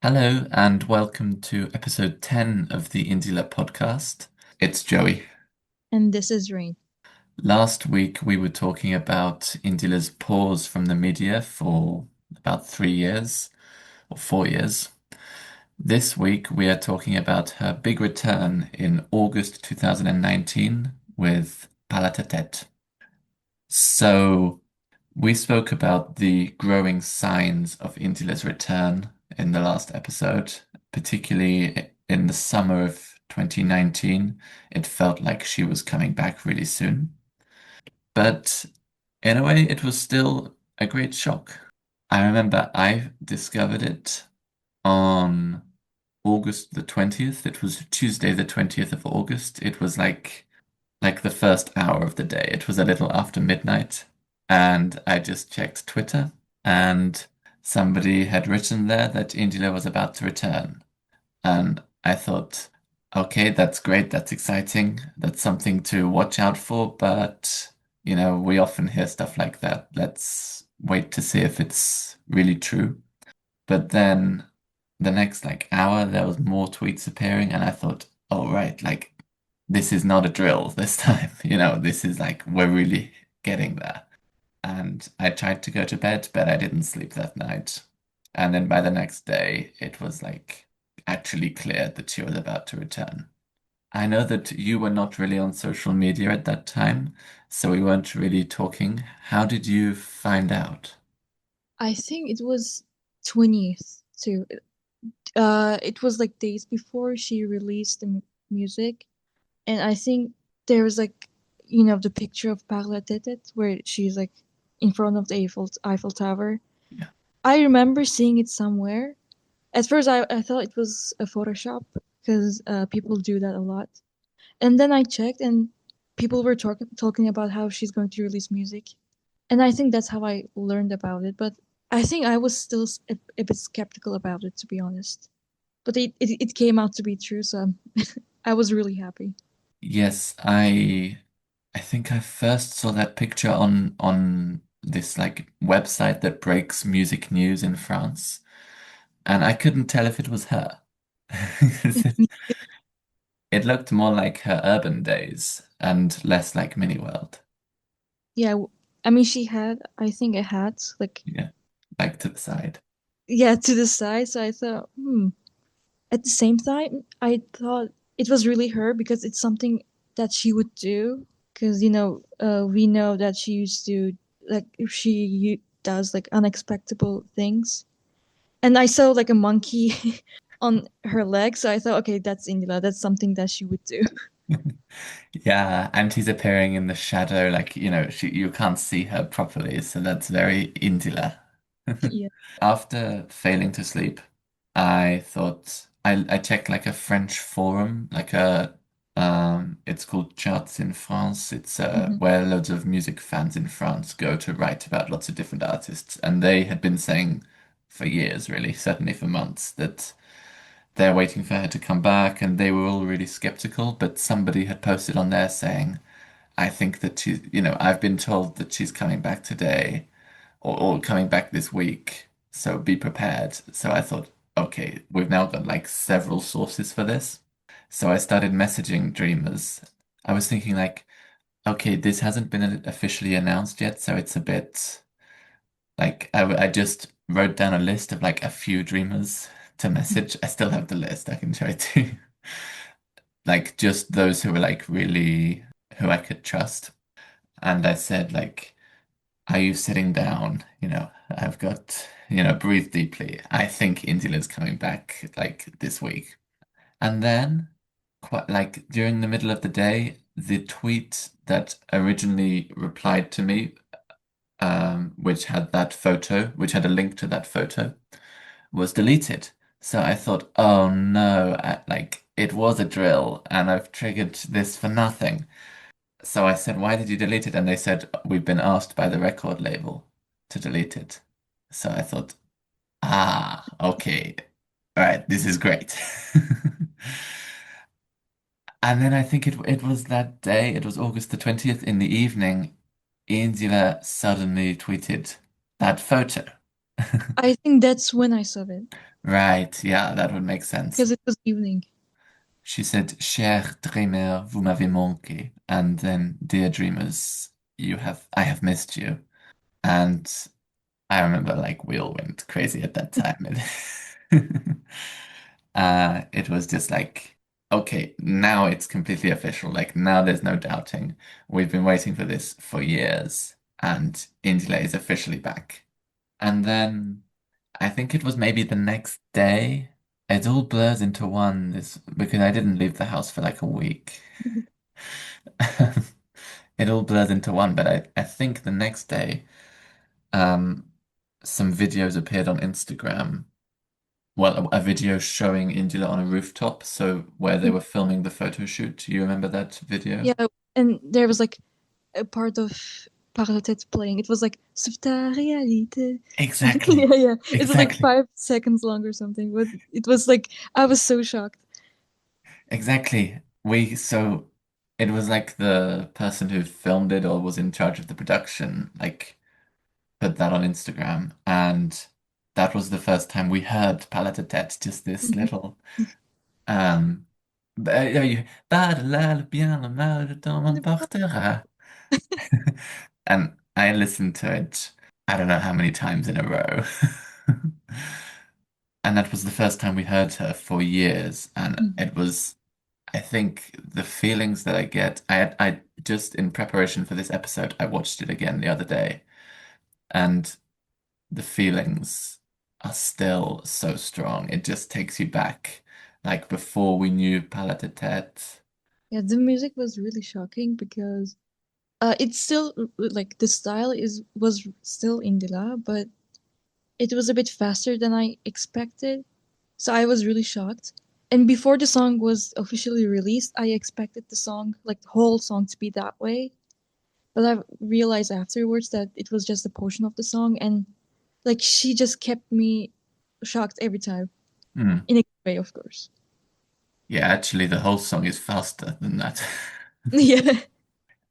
Hello and welcome to episode 10 of the Indila podcast. It's Joey. And this is Rain. Last week we were talking about Indila's pause from the media for about 3 years or 4 years. This week we are talking about her big return in August 2019 with Parle À Ta Tête. So we spoke about the growing signs of Indila's return in the last episode, particularly in the summer of 2019. It felt like she was coming back really soon. But in a way, it was still a great shock. I remember I discovered it on August the 20th. It was Tuesday, the 20th of August. It was like the first hour of the day. It was a little after midnight, and I just checked Twitter, and somebody had written there that Indila was about to return. And I thought, okay, that's great, that's exciting, that's something to watch out for, but we often hear stuff like that. Let's wait to see if it's really true. But then the next hour, there was more tweets appearing, and I thought, oh right, this is not a drill this time. This is like we're really getting there. And I tried to go to bed, but I didn't sleep that night. And then by the next day, it was like actually clear that she was about to return. I know that you were not really on social media at that time, so we weren't really talking. How did you find out? I think it was 20th too. It was like days before she released the music, and I think there was like, the picture of Parle À Ta Tête where she's like in front of the Eiffel Tower. Yeah. I remember seeing it somewhere. At first, I thought it was a Photoshop because people do that a lot. And then I checked, and people were talking about how she's going to release music. And I think that's how I learned about it. But I think I was still a bit skeptical about it, to be honest. But it came out to be true, so I was really happy. Yes, I think I first saw that picture on this website that breaks music news in France, and I couldn't tell if it was her. It looked more like her urban days and less like Mini World. Yeah, I mean, she had, I think, a hat, like, Yeah, like to the side. yeah, to the side. So I thought, hmm. At the same time, I thought it was really her because it's something that she would do. Because, we know that she used to, like, if she does, like, unexpected things. And I saw, like, a monkey on her leg. So I thought, okay, that's Indila. That's something that she would do. Yeah, and she's appearing in the shadow, you can't see her properly, so that's very Indila. Yeah. After failing to sleep, I thought I checked like a French forum, it's called Charts in France. It's Hmm. where loads of music fans in France go to write about lots of different artists, and they had been saying for years, really, certainly for months, that they're waiting for her to come back, and they were all really skeptical. But somebody had posted on there saying, I think that I've been told that she's coming back today or coming back this week, so be prepared. So I thought, okay, we've now got like several sources for this. So I started messaging Dreamers. I was thinking, okay, this hasn't been officially announced yet, so it's a bit I just wrote down a list of like a few Dreamers to message. I still have the list. I can show it to you. Like just those who were like really who I could trust. And I said are you sitting down? I've got, breathe deeply. I think Indila's coming back like this week. And then, quite like during the middle of the day, the tweet that originally replied to me, which had that photo, which had a link to that photo, was deleted. So I thought, oh no, it was a drill and I've triggered this for nothing. So I said, why did you delete it? And they said, we've been asked by the record label to delete it. So I thought, okay. All right, this is great. And then I think it was that day, it was August the 20th in the evening, Angela suddenly tweeted that photo. I think that's when I saw it. Right, yeah, that would make sense. because it was evening. She said, Cher dreamer, vous m'avez manqué. And then, dear dreamers, I have missed you. And I remember like we all went crazy at that time. It was just like, okay, now it's completely official. Like now there's no doubting. We've been waiting for this for years, and Indila is officially back. And then I think it was maybe the next day. It all blurs into one this because I didn't leave the house for like a week. It all blurs into one, but I think the next day, um, some videos appeared on Instagram. Well, a video showing Indila on a rooftop, so where they were filming the photo shoot. Do you remember that video? Yeah, and there was like a part of Parle À Ta Tête playing. It was like Sur ta réalité. Exactly. Yeah, yeah. It was like Exactly. 5 seconds long or something, but it was like I was so shocked. Exactly. So it was like the person who filmed it or was in charge of the production, like put that on Instagram, and that was the first time we heard Parle À Ta Tête, just this Mhm. little Parle bien, le mal de temps m'emportera. And I listened to it, I don't know how many times in a row. And that was the first time we heard her for years. And Mhm. it was, I think, the feelings that I get. I just, in preparation for this episode, I watched it again the other day. And the feelings are still so strong. It just takes you back, like before we knew Parle À Ta Tête. Yeah, the music was really shocking because it's still like the style is was still Indila, but it was a bit faster than I expected. So I was really shocked. And before the song was officially released, I expected the song, like the whole song, to be that way. But I realized afterwards that it was just a portion of the song, and like she just kept me shocked every time, Hmm. in a good way, of course. Yeah, actually, the whole song is faster than that. Yeah.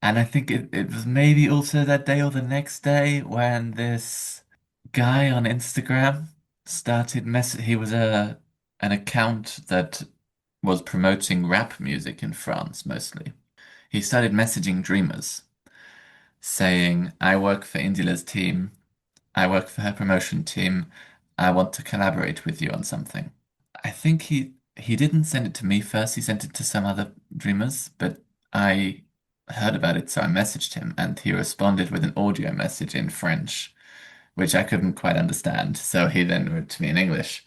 And I think it was maybe also that day or the next day when this guy on Instagram started he was an account that was promoting rap music in France mostly. He started messaging dreamers saying, I work for Indila's team, I work for her promotion team, I want to collaborate with you on something. I think he didn't send it to me first, he sent it to some other dreamers, but I heard about it, so I messaged him and he responded with an audio message in French, which I couldn't quite understand. So he then wrote to me in English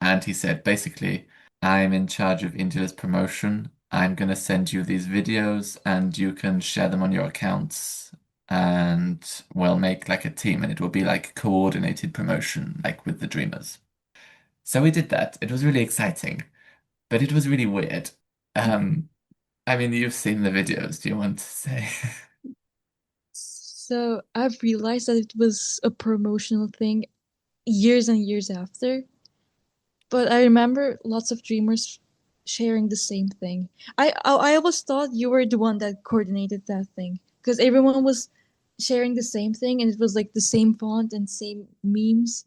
and he said basically, I'm in charge of India's promotion. I'm gonna send you these videos and you can share them on your accounts and we'll make like a team and it will be like coordinated promotion, like with the dreamers. So we did that. It was really exciting, but it was really weird. Um, I mean, you've seen the videos. Do you want to say? So I've realized that it was a promotional thing years and years after. But I remember lots of dreamers sharing the same thing. I always thought you were the one that coordinated that thing because everyone was sharing the same thing and it was like the same font and same memes.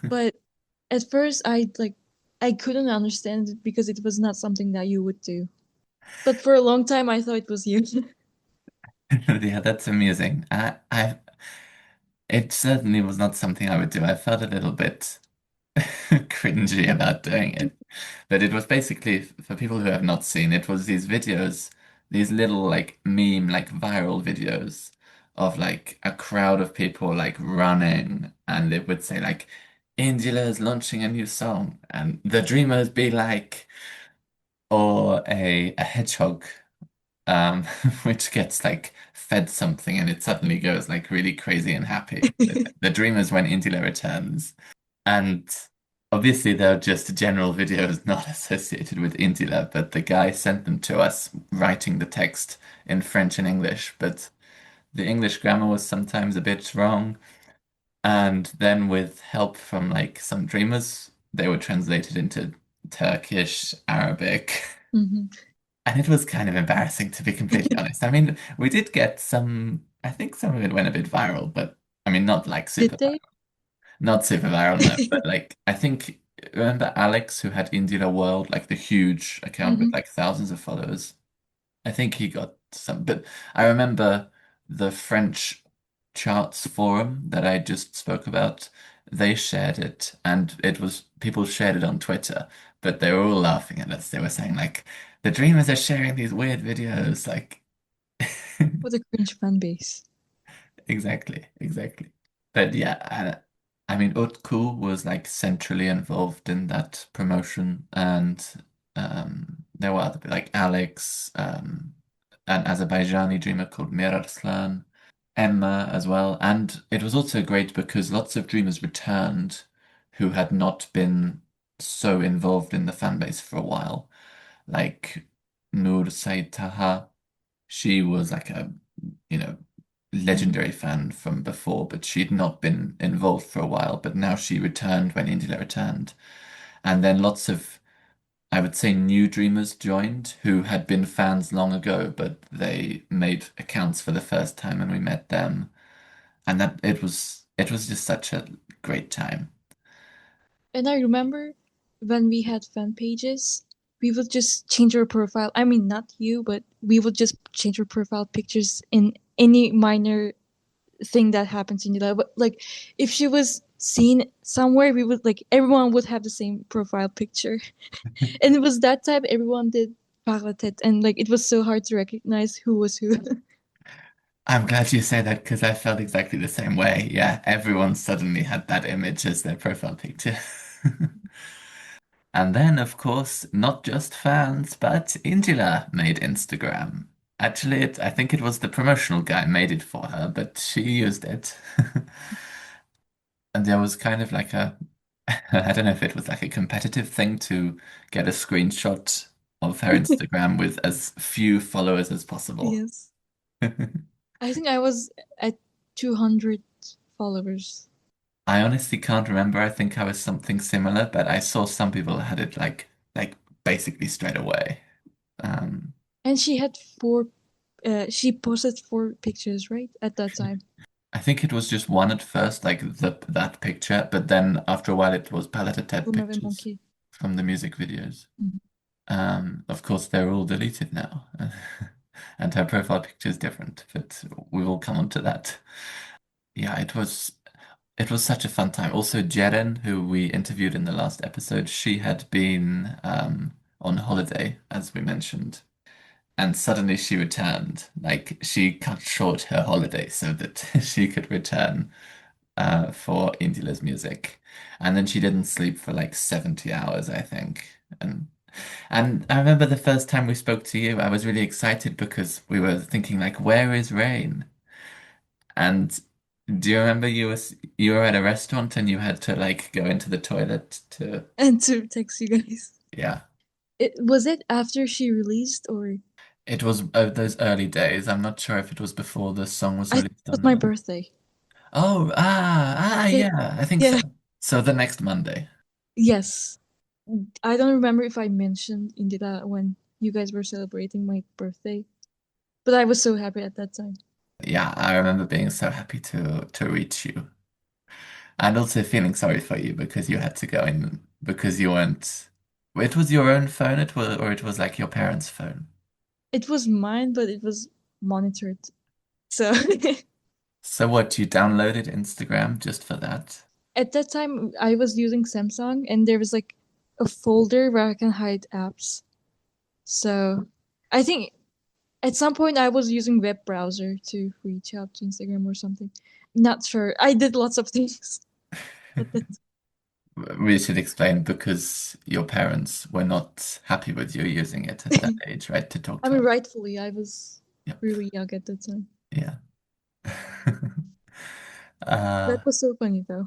But at first I couldn't understand it because it was not something that you would do. But for a long time I thought it was you. Yeah, that's amusing. It certainly was not something I would do. I felt a little bit cringy about doing it. But it was basically, for people who have not seen, it was these videos, these little like meme, like viral videos of like a crowd of people like running and it would say like, Angela is launching a new song and the dreamers be like, or a hedgehog which gets like fed something and it suddenly goes like really crazy and happy. The dreamers when Indila returns. And obviously they're just general videos not associated with Indila, but the guy sent them to us writing the text in French and English, but the English grammar was sometimes a bit wrong. And then with help from like some dreamers, they were translated into Turkish, Arabic. Mhm. And it was kind of embarrassing, to be completely honest. I mean, we did get some, I think some of it went a bit viral, but I mean, not like Did super they? viral. Not super viral, no. But like, I think remember Alex who had Indila World, like the huge account with Hmm. like thousands of followers? I think he got some, but I remember the French charts forum that I just spoke about. They shared it, and it was people shared it on Twitter, but they were all laughing at us. They were saying like, "The Dreamers are sharing these weird videos." Like, What a cringe fan base. exactly, exactly. But yeah, I mean, Utku was like centrally involved in that promotion, and there were other like Alex, an Azerbaijani dreamer called Mirarslan, Emma as well, and it was also great because lots of dreamers returned who had not been so involved in the fan base for a while, like Nur Said Taha. She was like a, you know, legendary fan from before, but she'd not been involved for a while. But now she returned when Indila returned. And then lots of, I would say, new dreamers joined who had been fans long ago, but they made accounts for the first time and we met them. And that it was just such a great time. And I remember when we had fan pages, we would just change our profile. I mean, not you, but we would just change our profile pictures in any minor thing that happens in your life. But like, if she was seen somewhere, we would like everyone would have the same profile picture, and it was that time everyone did Parle À Ta Tête, and like it was so hard to recognize who was who. I'm glad you say that because I felt exactly the same way. Yeah, everyone suddenly had that image as their profile picture. And then, of course, not just fans, but Indila made Instagram. Actually, I think it was the promotional guy made it for her, but she used it. And there was kind of like a, I don't know if it was like a competitive thing to get a screenshot of her Instagram with as few followers as possible. Yes, I think I was at 200 followers, I honestly can't remember. I think I was something similar, but I saw some people had it like basically straight away. Um, and she had four. She posted four pictures right at that time. I think it was just one at first, like that picture, but then after a while it was Palette à Tête From a pictures monkey. from the music videos. Mhm. Of course, they're all deleted now, and her profile picture is different, but we will come on to that. Yeah, it was such a fun time. Also, Jeren, who we interviewed in the last episode, she had been on holiday, as we mentioned, and suddenly she returned. Like she cut short her holiday so that she could return for Indila's music. And then she didn't sleep for like 70 hours, I think. And I remember the first time we spoke to you, I was really excited because we were thinking like, where is Rain? And do you remember you were at a restaurant and you had to like go into the toilet to And to text you guys. yeah. It was it after she released, or It was those early days. I'm not sure if it was before the song was I think released it or was my not. birthday. Oh, The- yeah, I think yeah, so. So the next Monday. yes. I don't remember if I mentioned Indira when you guys were celebrating my birthday, but I was so happy at that time. Yeah, I remember being so happy to reach you. And also feeling sorry for you because you had to go in because you weren't. It was your own phone, or it was like your parents' phone. It was mine, but it was monitored. So So what, you downloaded Instagram just for that? at that time, I was using Samsung, and there was like a folder where I can hide apps. So I think at some point I was using web browser to reach out to Instagram or something. Not sure. I did lots of things. At that We should explain because your parents were not happy with you using it at that time. age, right? To talk I to mean, them. rightfully, I was Yep. really young at that time. Yeah. That Uh, was so funny though.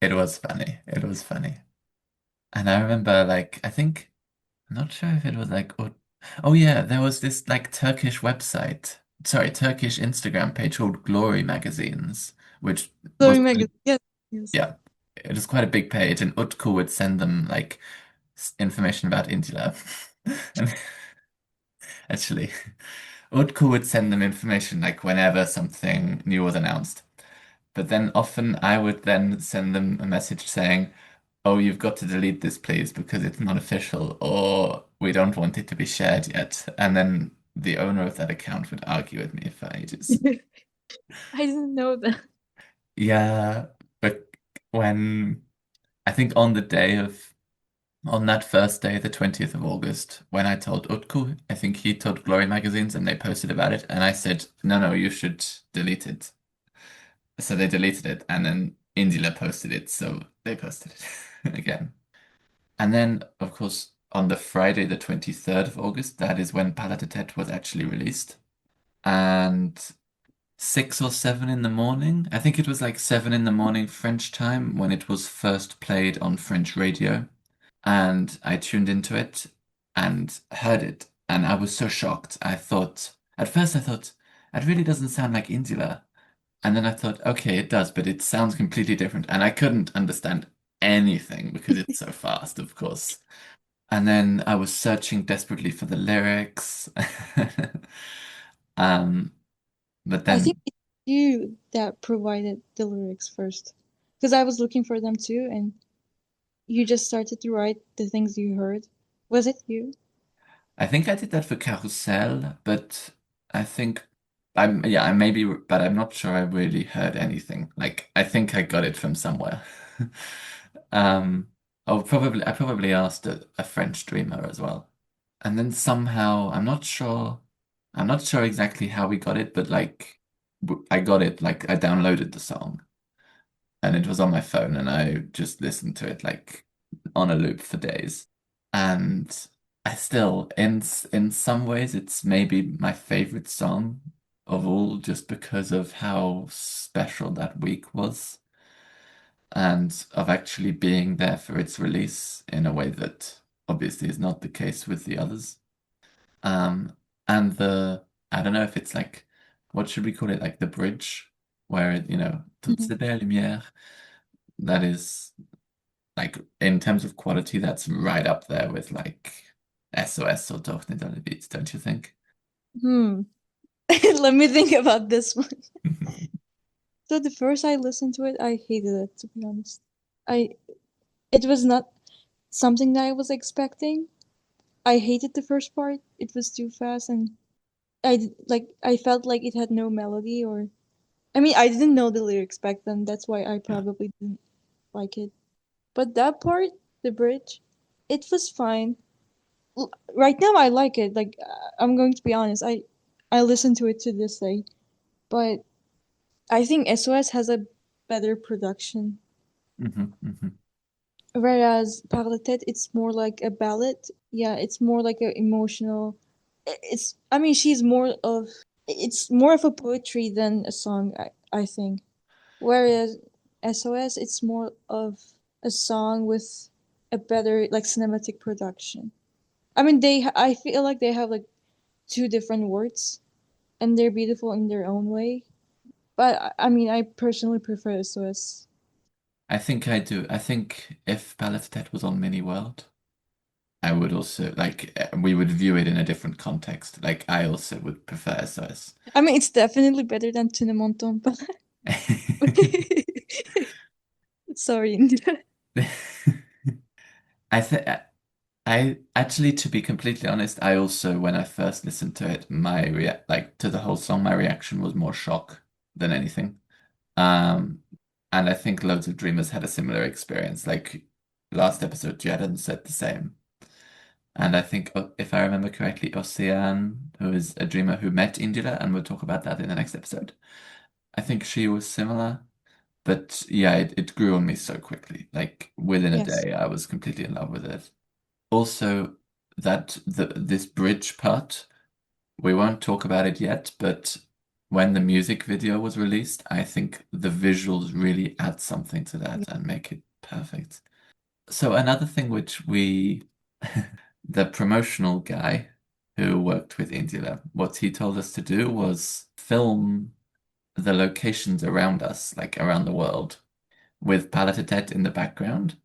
it was funny. It was funny. And I remember like I think I'm not sure if it was like oh yeah, there was this like Turkish website. Sorry, Turkish Instagram page called Glory Magazines, which was Glory magazine. Yes, yes. yeah, it was quite a big page, and Utku would send them like information about Indila. And actually, Utku would send them information like whenever something new was announced. But then often I would then send them a message saying, oh, you've got to delete this, please, because it's not official, or we don't want it to be shared yet. And then the owner of that account would argue with me for ages. I didn't know that. Yeah, but when I think on the day of on that first day, the 20th of August, when I told Utku, I think he told Glory magazines and they posted about it, and I said, no, no, you should delete it. So they deleted it, and then Indila posted it, so they posted it again. And then, of course, on the Friday, the 23rd of August, that is when Parle À Ta Tête was actually released. And 6 or 7 in the morning, I think it was like 7 in the morning French time when it was first played on French radio. And I tuned into it and heard it. And I was so shocked. At first, I thought, it really doesn't sound like Indila. And then I thought, okay, it does, but it sounds completely different. And I couldn't understand anything because it's so fast, of course. And then I was searching desperately for the lyrics. Um, but I think then it's you that provided the lyrics first, because I was looking for them too, and you just started to write the things you heard. Was it you? I think I did that for Carousel, but I think yeah, I maybe, but I'm not sure I really heard anything. Like, I think I got it from somewhere. Um, I probably asked a French streamer as well. And then somehow, I'm not sure exactly how we got it, but like, I got it, like, I downloaded the song and it was on my phone and I just listened to it like on a loop for days. And I still, in some ways, it's maybe my favorite song of all, just because of how special that week was, and of actually being there for its release in a way that obviously is not the case with the others. Um, and I don't know if it's like, what should we call it? Like the bridge, where it, toutes Mhm. ces belles lumières. That is like, in terms of quality, that's right up there with like SOS or Doch nicht alle Beats, don't you think? Hmm. Let me think about this one. So the first I listened to it, I hated it, to be honest. I It was not something that I was expecting. I hated the first part. It was too fast, and I felt like it had no melody, or I mean, I didn't know the lyrics back then. That's why I Yeah. probably didn't like it. But that part, the bridge, it was fine. Right now I like it. Like I'm going to be honest, I listen to it to this day. But I think SOS has a better production. Hmm. Whereas Parle À Tête, it's more like a ballad. Yeah, it's more like a emotional. It's, I mean, it's more of a poetry than a song, I think. Whereas SOS, it's more of a song with a better like cinematic production. I mean, I feel like they have like two different words, and they're beautiful in their own way. But I mean, I personally prefer SOS. I think I do. I think if Ballad was on Mini World, I would also like, we would view it in a different context. Like, I also would prefer SOS. I mean, it's definitely better than Tunemonton, but sorry, Indira. I think I actually, to be completely honest, I also, when I first listened to it, my react like to the whole song, my reaction was more shock than anything. Um, and I think loads of dreamers had a similar experience. Like last episode, Jaden said the same. And I think, if I remember correctly, Ocean, who is a dreamer who met Indira, and we'll talk about that in the next episode. I think she was similar. But yeah, it grew on me so quickly. Like within a Yes. day, I was completely in love with it. Also, this bridge part, we won't talk about it yet, but when the music video was released, I think the visuals really add something to that and make it perfect. So another thing which the promotional guy who worked with Indila, what he told us to do was film the locations around us, like around the world, with Parle À Ta Tête in the background.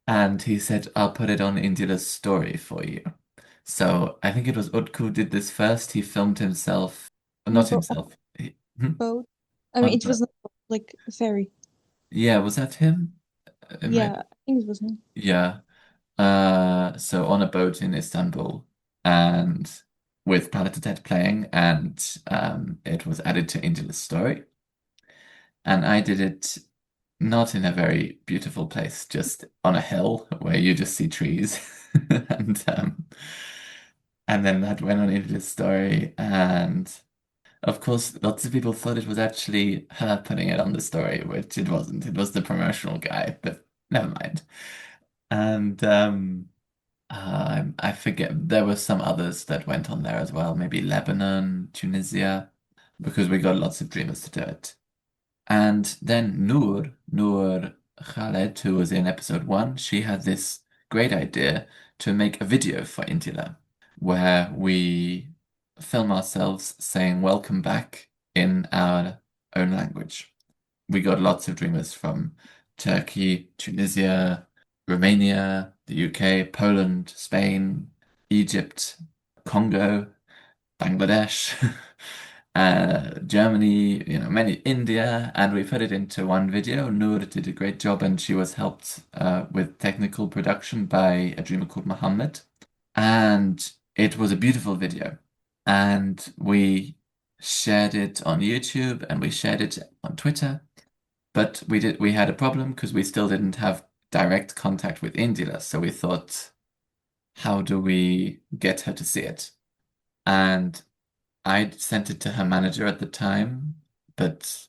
And he said, I'll put it on Indila's story for you. So I think it was Utku did this first. He filmed himself, On a not himself. boat. I mean, On it was the, not like a ferry. yeah, was that him? It might. Yeah. think it was him. Yeah. So on a boat in Istanbul, and with Parle À Ta Tête playing, and it was added to Indila's story. And I did it not in a very beautiful place, just on a hill where you just see trees. And then that went on Indila's story, and of course, lots of people thought it was actually her putting it on the story, which it wasn't. It was the promotional guy, but never mind. And I forget, there were some others that went on there as well, maybe Lebanon, Tunisia, because we got lots of dreamers to do it. And then Noor Khaled, who was in episode one, she had this great idea to make a video for Indila where we film ourselves saying welcome back in our own language. We got lots of dreamers from Turkey, Tunisia, Romania, the UK, Poland, Spain, Egypt, Congo, Bangladesh, Germany, many India, and we put it into one video. Noor did a great job, and she was helped with technical production by a dreamer called Mohammed. And it was a beautiful video. And we shared it on YouTube and we shared it on Twitter. But we had a problem because we still didn't have direct contact with Indila. So we thought, how do we get her to see it? And I sent it to her manager at the time, but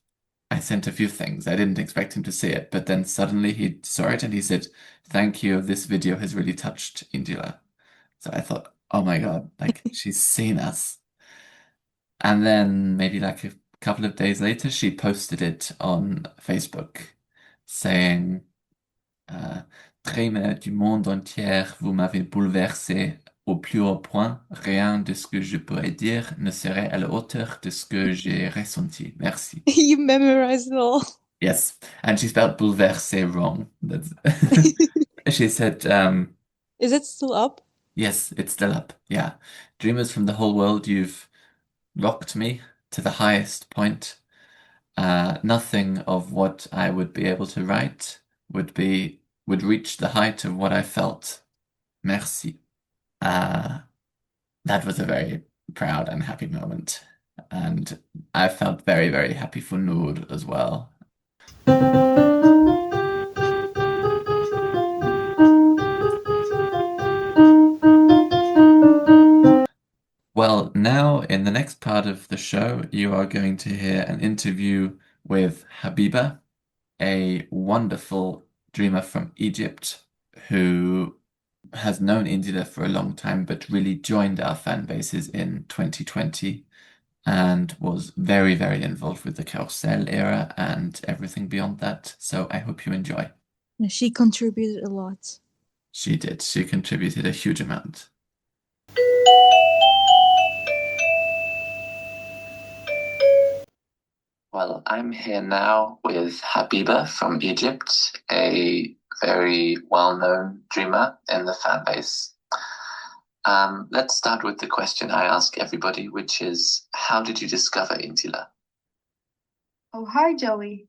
I sent a few things. I didn't expect him to see it, but then suddenly he saw it and he said, "Thank you. This video has really touched Indila." So I thought, oh my God, like she's seen us. And then maybe like a couple of days later, she posted it on Facebook saying, euh, Dreamer du monde entier, vous m'avez bouleversé au plus haut point. Rien de ce que je pourrais dire ne serait à la hauteur de ce que j'ai ressenti. Merci. You memorized it all. Yes. And she spelled bouleversé wrong. That's she said, Is it still up? yes, it's still up. Yeah. Dreamers from the whole world, you've rocked me to the highest point. Nothing of what I would be able to write would reach the height of what I felt. Merci. Uh, that was a very proud and happy moment. And I felt very, very happy for Noor as well. Well, now in the next part of the show, you are going to hear an interview with Habiba, a wonderful dreamer from Egypt who has known Indila for a long time, but really joined our fan bases in 2020 and was very, very involved with the Carousel era and everything beyond that. So I hope you enjoy. She contributed a lot. She did. She contributed a huge amount. Well, I'm here now with Habiba from Egypt, a very well-known dreamer in the fan base. Let's start with the question I ask everybody, which is, how did you discover Intila? Oh, hi, Joey.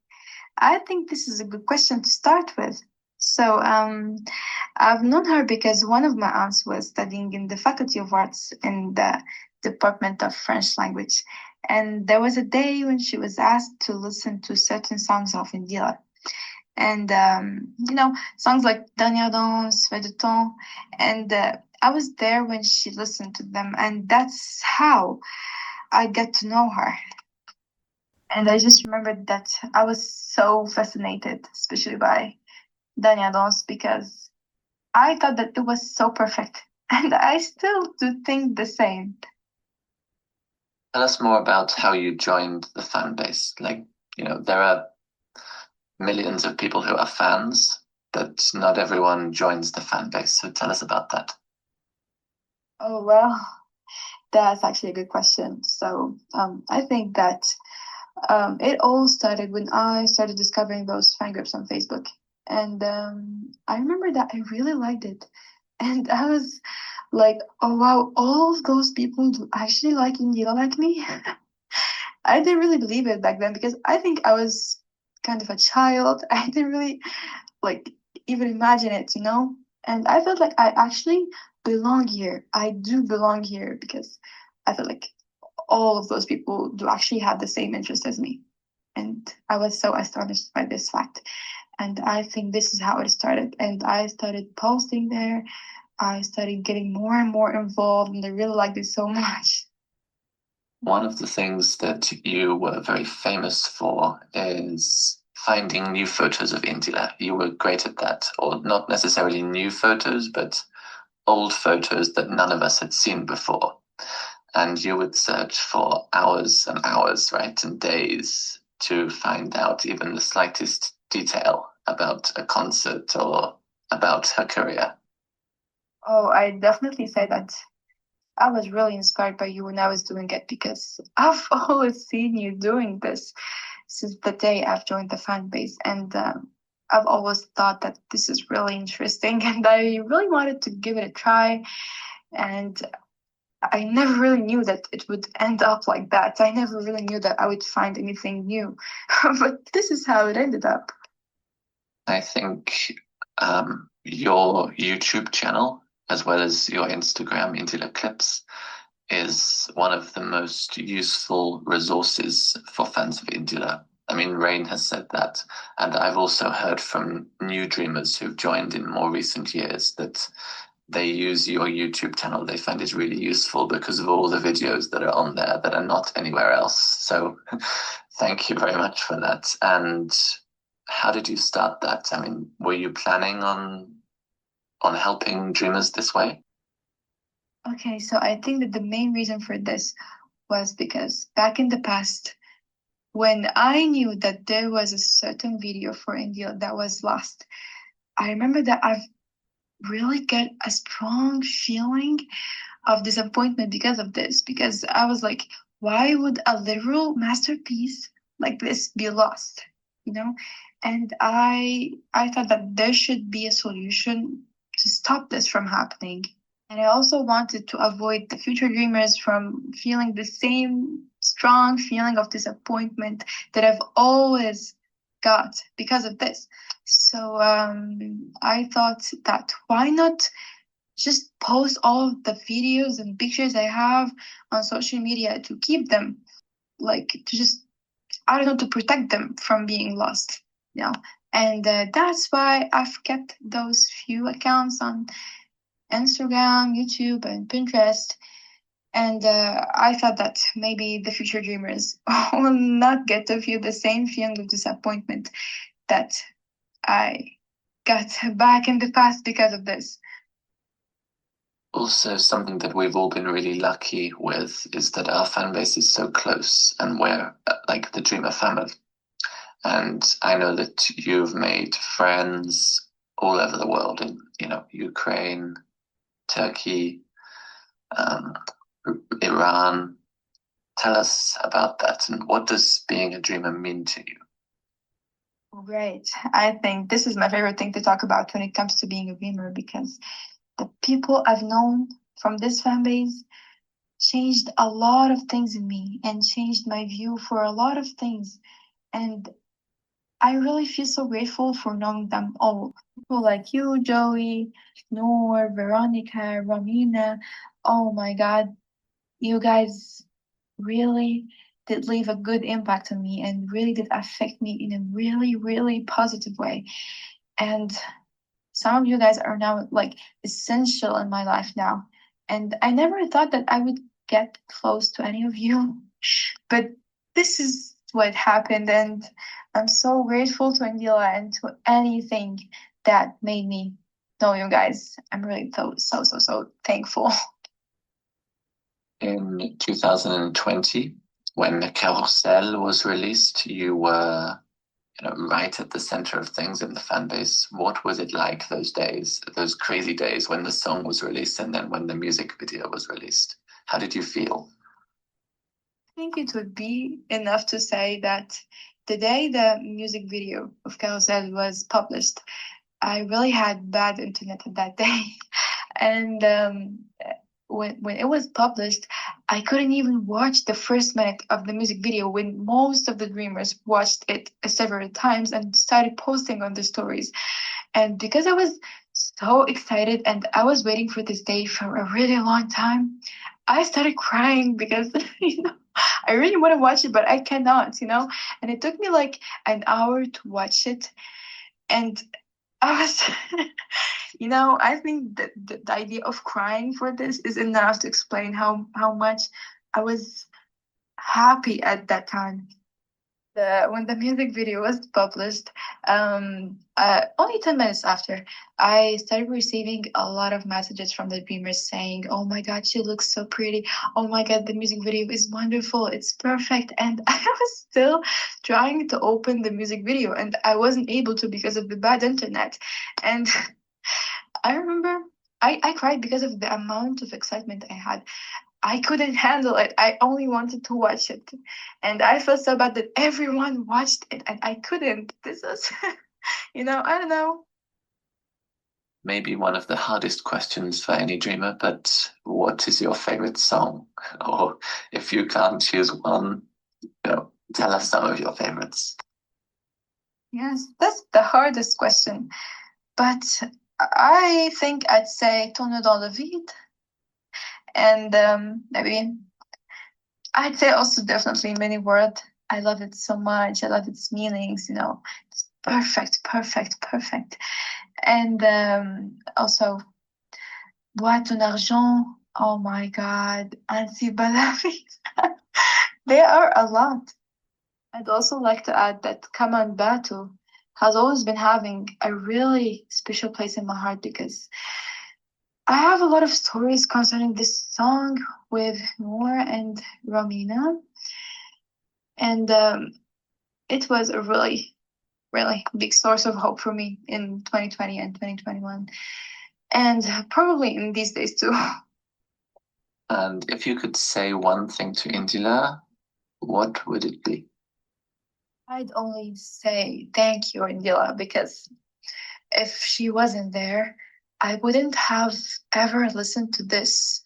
I think this is a good question to start with. So, I've known her because one of my aunts was studying in the Faculty of Arts in the Department of French Language. And there was a day when she was asked to listen to certain songs of Indila. And, songs like Dernière Danse, Feu de Temps. And I was there when she listened to them. And that's how I got to know her. And I just remembered that I was so fascinated, especially by Danya Dance, because I thought that it was so perfect. And I still do think the same. Tell us more about how you joined the fan base. Like, there are millions of people who are fans, but not everyone joins the fan base. So tell us about that. Oh, well, that's actually a good question. So I think that it all started when I started discovering those fan groups on Facebook. And I remember that I really liked it. And I was like, oh wow, all of those people do actually like Indira like me. I didn't really believe it back then because I think I was kind of a child. I didn't really like even imagine it, you know? And I felt like I actually belong here. I do belong here because I feel like all of those people do actually have the same interest as me. And I was so astonished by this fact. And I think this is how it started. And I started posting there. I started getting more and more involved, and I really liked it so much. One of the things that you were very famous for is finding new photos of Indila. You were great at that, or not necessarily new photos, but old photos that none of us had seen before. And you would search for hours and hours, right, and days to find out even the slightest detail about a concert or about her career. Oh, I definitely say that I was really inspired by you when I was doing it because I've always seen you doing this since the day I've joined the fan base. And I've always thought that this is really interesting and I really wanted to give it a try. And I never really knew that it would end up like that. I never really knew that I would find anything new. But this is how it ended up. I think your YouTube channel, as well as your Instagram, Indila Clips, is one of the most useful resources for fans of Indila. I mean, Rain has said that, and I've also heard from new dreamers who've joined in more recent years that they use your YouTube channel. They find it really useful because of all the videos that are on there that are not anywhere else. So thank you very much for that. And how did you start that? I mean, were you planning on helping dreamers this way? Okay, so I think that the main reason for this was because back in the past, when I knew that there was a certain video for India that was lost, I remember that I've really get a strong feeling of disappointment because of this. Because I was like, why would a literal masterpiece like this be lost? You know? And I thought that there should be a solution to stop this from happening. And I also wanted to avoid the future dreamers from feeling the same strong feeling of disappointment that I've always got because of this. So I thought that why not just post all of the videos and pictures I have on social media to keep them, like to just, I don't know, to protect them from being lost, you know. And that's why I've kept those few accounts on Instagram, YouTube, and Pinterest. And I thought that maybe the future dreamers will not get to feel the same feeling of disappointment that I got back in the past because of this. Also, something that we've all been really lucky with is that our fan base is so close and we're like the Dreamer family. And I know that you've made friends all over the world in, Ukraine, Turkey, um, Iran. Tell us about that and what does being a dreamer mean to you? Great. I think this is my favorite thing to talk about when it comes to being a dreamer because the people I've known from this fan base changed a lot of things in me and changed my view for a lot of things. And I really feel so grateful for knowing them all. People like you, Joey, Noor, Veronica, Romina. Oh my God, you guys really did leave a good impact on me and really did affect me in a really, really positive way. And some of you guys are now like essential in my life now. And I never thought that I would get close to any of you, but this is what happened. And I'm so grateful to Indila and to anything that made me know you guys. I'm really so thankful. In 2020, when Carousel was released, you were right at the center of things in the fan base. What was it like those days, those crazy days when the song was released and then when the music video was released? How did you feel? I think it would be enough to say that the day the music video of Carousel was published, I really had bad internet at that day. And when it was published, I couldn't even watch the first minute of the music video when most of the dreamers watched it several times and started posting on the stories. And because I was so excited and I was waiting for this day for a really long time, I started crying because, I really want to watch it, but I cannot. And it took me like an hour to watch it. And I was, I think that the idea of crying for this is enough to explain how much I was happy at that time. When the music video was published, only 10 minutes after, I started receiving a lot of messages from the Dreamers saying, "Oh my God, she looks so pretty. Oh my God, the music video is wonderful. It's perfect." And I was still trying to open the music video, and I wasn't able to because of the bad internet. And I remember I cried because of the amount of excitement I had. I couldn't handle it. I only wanted to watch it. And I felt so bad that everyone watched it and I couldn't. This was, I don't know. Maybe one of the hardest questions for any dreamer, but what is your favorite song? Or if you can't choose one, tell us some of your favorites. Yes, that's the hardest question. But I think I'd say Tourne dans le vide. And maybe I'd say also definitely Many Word. I love it so much. I love its meanings. It's perfect, perfect, perfect. And also Bois ton argent. Oh my God. Ainsi bas la vie. There are a lot. I'd also like to add that Kaman Batu has always been having a really special place in my heart because I have a lot of stories concerning this song with Noor and Romina. And it was a really, really big source of hope for me in 2020 and 2021. And probably in these days too. And if you could say one thing to Indila, what would it be? I'd only say thank you, Indila, because if she wasn't there, I wouldn't have ever listened to this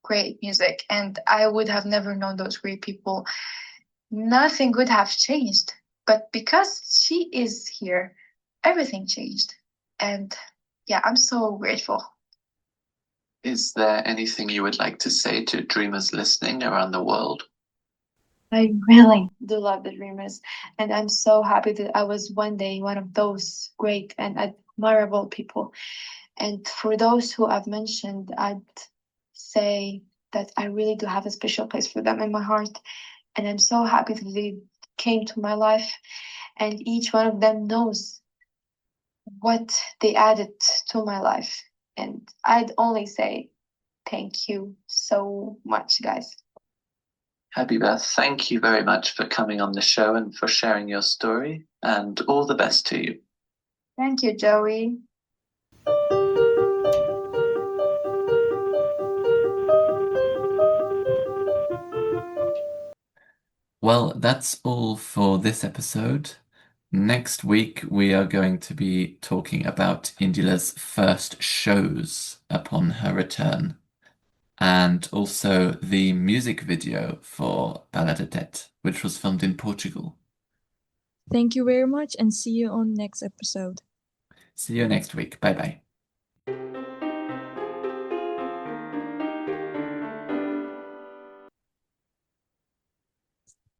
great music and I would have never known those great people. Nothing would have changed. But because she is here, everything changed. And yeah, I'm so grateful. Is there anything you would like to say to dreamers listening around the world? I really do love the Dreamers, and I'm so happy that I was one day one of those great and admirable people. And for those who I've mentioned, I'd say that I really do have a special place for them in my heart. And I'm so happy that they came to my life, and each one of them knows what they added to my life. And I'd only say thank you so much, guys. Habiba, thank you very much for coming on the show and for sharing your story, and all the best to you. Thank you, Joey. Well, that's all for this episode. Next week, we are going to be talking about Indila's first shows upon her return, and also the music video for Parle À Ta Tête, which was filmed in Portugal. Thank you very much and see you on next episode. See you next week. Bye bye.